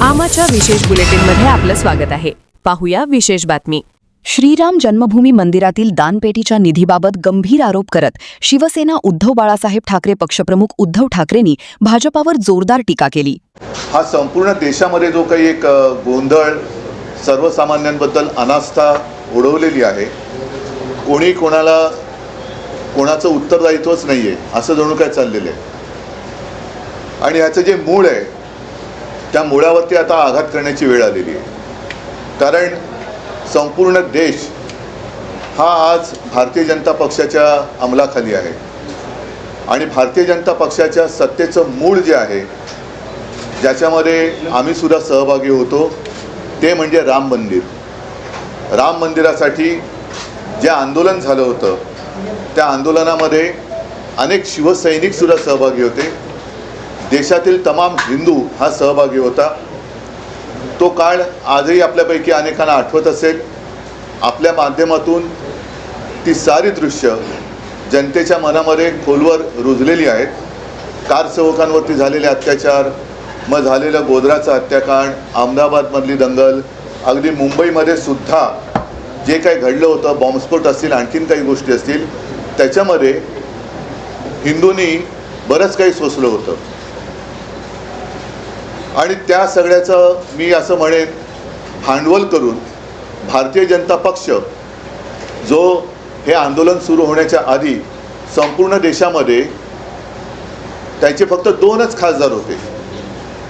आमाच्या विशेष बुलेटिनमध्ये आपलं स्वागत आहे. पाहूया विशेष बातमी. श्रीराम जन्मभूमी मंदिरातील दानपेटीच्या निधीबाबत गंभीर आरोप करत शिवसेना उद्धव बाळासाहेब ठाकरे पक्षप्रमुख उद्धव ठाकरेंनी भाजपावर जोरदार टीका केली. हा संपूर्ण देशामध्ये जो काही एक गोंधळ, सर्वसामान्यांबद्दल अनास्था उडवलेली आहे, कोणी कोणाचं उत्तरदायित्वच नाही आहे असं जणू काय चाललेलं आहे. आणि ह्याचं जे मूळ आहे त्या मुळावरती आता आघात करण्याची वेळ आलेली आहे. कारण संपूर्ण देश हा आज भारतीय जनता पक्षाच्या अंमलाखाली आहे आणि भारतीय जनता पक्षाच्या सत्तेचं मूळ जे आहे, ज्याच्यामध्ये आम्ही सुद्धा सहभागी होतो, ते म्हणजे राम मंदिर. राम मंदिरासाठी जे आंदोलन झालं होतं त्या आंदोलनामध्ये अनेक शिवसैनिक सुद्धा सहभागी होते. देशातील तमाम हिंदू हा सहभागी होता. तो काळ आजही आपल्यापैकी अनेकांना आठवत असेल. आपल्या माध्यमातून ती सारी दृश्य जनतेच्या मनामध्ये खोलवर रुजलेली आहेत. कारसेवकांवरती झालेले अत्याचार, मग झालेलं गोधराचं हत्याकांड, अहमदाबादमधली दंगल, अगदी मुंबईमध्ये सुद्धा जे काही घडलं होतं, बॉम्बस्फोट असतील, आणखीन काही गोष्टी असतील, त्याच्यामध्ये हिंदूंनी बरंच काही सोसलं होतं. आणि त्या सगळ्याचं मी असं म्हणेन भांडवल करून भारतीय जनता पक्ष, जो हे आंदोलन सुरू होण्याच्या आधी संपूर्ण देशामध्ये त्यांचे फक्त 2च खासदार होते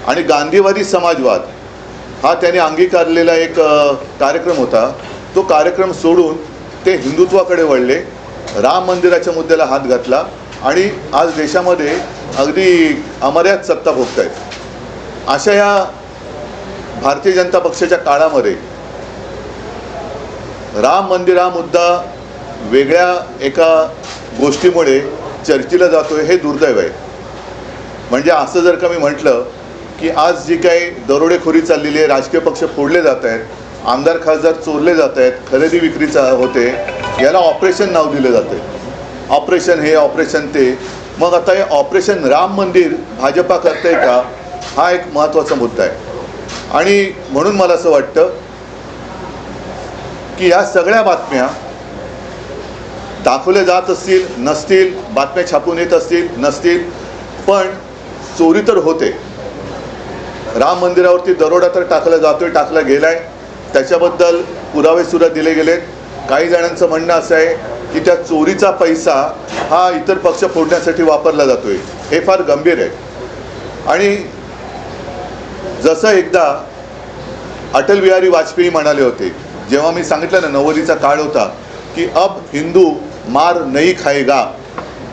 आणि गांधीवादी समाजवाद हा त्याने अंगीकारलेला एक कार्यक्रम होता. तो कार्यक्रम सोडून ते हिंदुत्वाकडे वळले, राम मंदिराच्या मुद्द्याला हात घातला आणि आज देशामध्ये अगदी अमर्याद सत्ता भोगत आहेत. अशा या भारतीय जनता पक्षाच्या काळामध्ये राम मंदिर हा मुद्दा वेगळ्या एका गोष्टीमुळे चर्चेला जातोय, हे दुर्दैव आहे. म्हणजे असं जर का मी म्हटलं की आज जी काही दरोडेखोरी चाललेली आहे, राजकीय पक्ष फोडले जात आहेत, आमदार खासदार चोरले जात आहेत, खरेदी विक्रीचा होते, याला ऑपरेशन नाव दिलं जाते. ऑपरेशन हे, ऑपरेशन ते. मग आता हे ऑपरेशन राम मंदिर भाजपा करतंय का, हा एक महत्त्वाचा मुद्दा आहे. आणि म्हणून मला असं वाटतं की या सगळ्या बातम्या दाखवल्या जात असतील, नसतील, बातम्या छापून येत असतील, नसतील, पण चोरी तर होते. राम मंदिरावरती दरोडा तर टाकला जातोय, टाकला गेलाय, त्याच्याबद्दल पुरावे सुद्धा दिले गेलेत. काही जणांचं म्हणणं असं आहे की त्या चोरीचा पैसा हा इतर पक्ष फोडण्यासाठी वापरला जातोय. हे फार गंभीर आहे. आणि जसं एकदा अटल बिहारी वाजपेयी म्हणाले होते, जेव्हा मी सांगितलं ना 90चा काळ होता, की अब हिंदू मार नहीं खाएगा,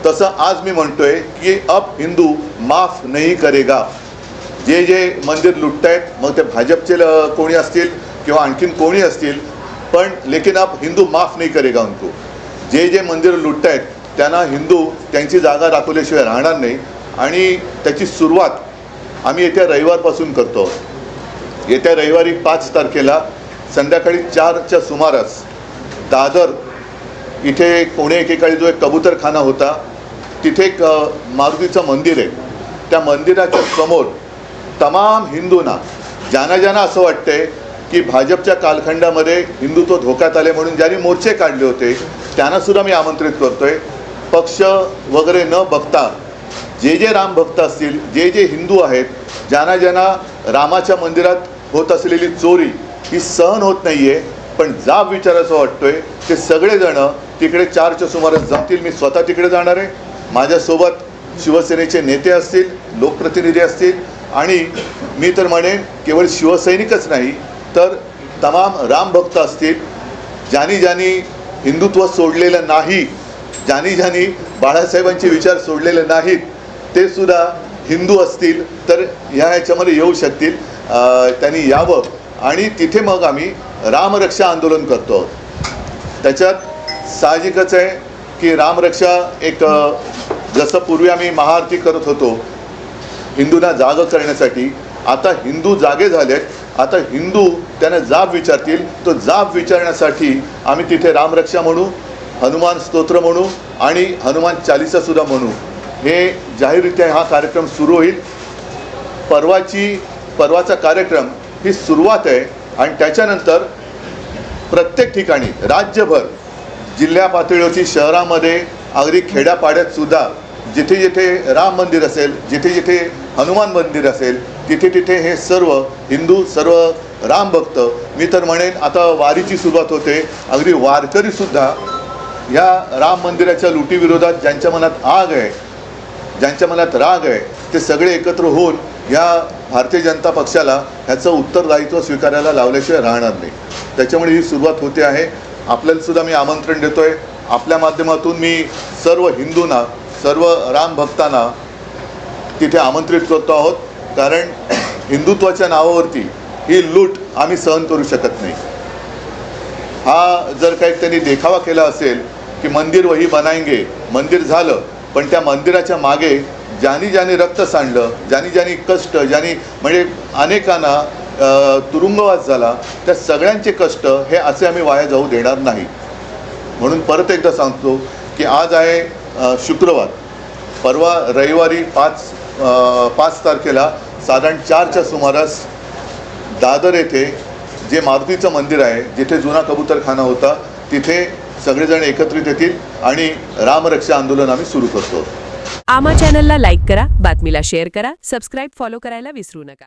तसं आज मी म्हणतोय की अब हिंदू माफ नहीं करेगा. जे जे मंदिर लुटतायत, मग ते भाजपचे कोणी असतील किंवा आणखीन कोणी असतील, पण लेकिन अब हिंदू माफ नहीं करेगा उनको. जे जे मंदिर लुटतायत त्यांना हिंदू त्यांची जागा दाखवल्याशिवाय राहणार नाही. आणि त्याची सुरुवात आम्ही येत्या रविवारपासून करतो. येत्या रविवारी 5 तारखेला संध्याकाळी 4च्या सुमारास दादर इथे कोणे एकेकाळी जो एक कबूतरखाना होता, तिथे एक मारुतीचं मंदिर आहे. त्या मंदिराच्या समोर तमाम हिंदूंना, ज्यांना असं वाटतंय की भाजपच्या कालखंडामध्ये हिंदुत्व धोक्यात आले म्हणून ज्यांनी मोर्चे काढले होते, त्यांनासुद्धा मी आमंत्रित करतोय. पक्ष वगैरे न बघता जे जे राम भक्त असतील, जे जे हिंदू आहेत, ज्यांना रामाच्या मंदिरात होत असलेली चोरी ही सहन होत नाही आहे, पण जाब विचारायचं वाटतोय, ते सगळेजण तिकडे 4च्या सुमारास जमतील. मी स्वतः तिकडे जाणार आहे. माझ्यासोबत शिवसेनेचे नेते असतील, लोकप्रतिनिधी असतील, आणि मी तर म्हणेन केवळ शिवसैनिकच नाही तर तमाम रामभक्त असतील. ज्यांनी हिंदुत्व सोडलेलं नाही, ज्यांनी बाळासाहेबांचे विचार सोडलेले नाहीत, ते सुद्धा हिंदू असतील तर ह्याच्यामध्ये येऊ शकतील. त्यांनी यावं आणि तिथे मग आम्ही रामरक्षा आंदोलन करतो. त्याच्यात साहजिकच आहे की रामरक्षा एक, जसं पूर्वी आम्ही महाआरती करत होतो हिंदूंना जाग करण्यासाठी, आता हिंदू जागे झालेत. आता हिंदू त्यांना जाब विचारतील. तो जाब विचारण्यासाठी आम्ही तिथे रामरक्षा म्हणू, हनुमान स्तोत्र म्हणू आणि हनुमान चालीसासुद्धा म्हणू. हे जाहीररित्या हा कार्यक्रम सुरू होईल. परवाची पर्वाचा कार्यक्रम ही सुरुवात आहे आणि त्याच्यानंतर प्रत्येक ठिकाणी राज्यभर जिल्हा पातळीवरची शहरामध्ये अगदी खेड्यापाड्यात सुद्धा जिथे जिथे राम मंदिर असेल, जिथे जिथे हनुमान मंदिर असेल, तिथे तिथे हे सर्व हिंदू, सर्व राम भक्त, मी तर म्हणेन आता वारीची सुरुवात होते, अगदी वारकरीसुद्धा या राम मंदिराच्या लुटीविरोधात ज्यांच्या मनात आग आहे, ज्यांच्या मनात राग आहे, ते सगळे एकत्र होऊन या भारतीय जनता पक्षाला ह्याचं उत्तरदायित्व स्वीकारायला लावल्याशिवाय राहणार नाही. त्याच्यामुळे ही सुरुवात होते आहे. आपल्यालासुद्धा मी आमंत्रण देतो आहे. आपल्या माध्यमातून मी सर्व हिंदूंना, सर्व राम भक्तांना तिथे आमंत्रित करतो आहोत, कारण हिंदुत्वाच्या नावावरती ही लूट आम्ही सहन करू शकत नाही. हा जर काही त्यांनी देखावा केला असेल की मंदिर वही बनाएंगे, मंदिर झालं, पण त्या मंदिराच्या मागे ज्यांनी ज्यांनी रक्त सांडलं, ज्यांनी ज्यांनी कष्ट, ज्यांनी म्हणजे अनेकांना तुरुंगवास झाला, त्या सगळ्यांचे कष्ट हे असे आम्ही वाया जाऊ देणार नाही. म्हणून परत एकदा सांगतो की आज आहे शुक्रवार, परवा रविवारी 5 तारखेला साधारण 4च्या सुमारास दादर येथे जे मारुतीचं मंदिर आहे, जिथे जुना कबूतरखाना होता, तिथे सगळेजण एकत्रित येतील आणि रामरक्षा आंदोलन आम्ही सुरू करतो. आमा चॅनलला लाईक करा, बातमीला शेअर करा, सबस्क्राईब फॉलो करायला विसरू नका.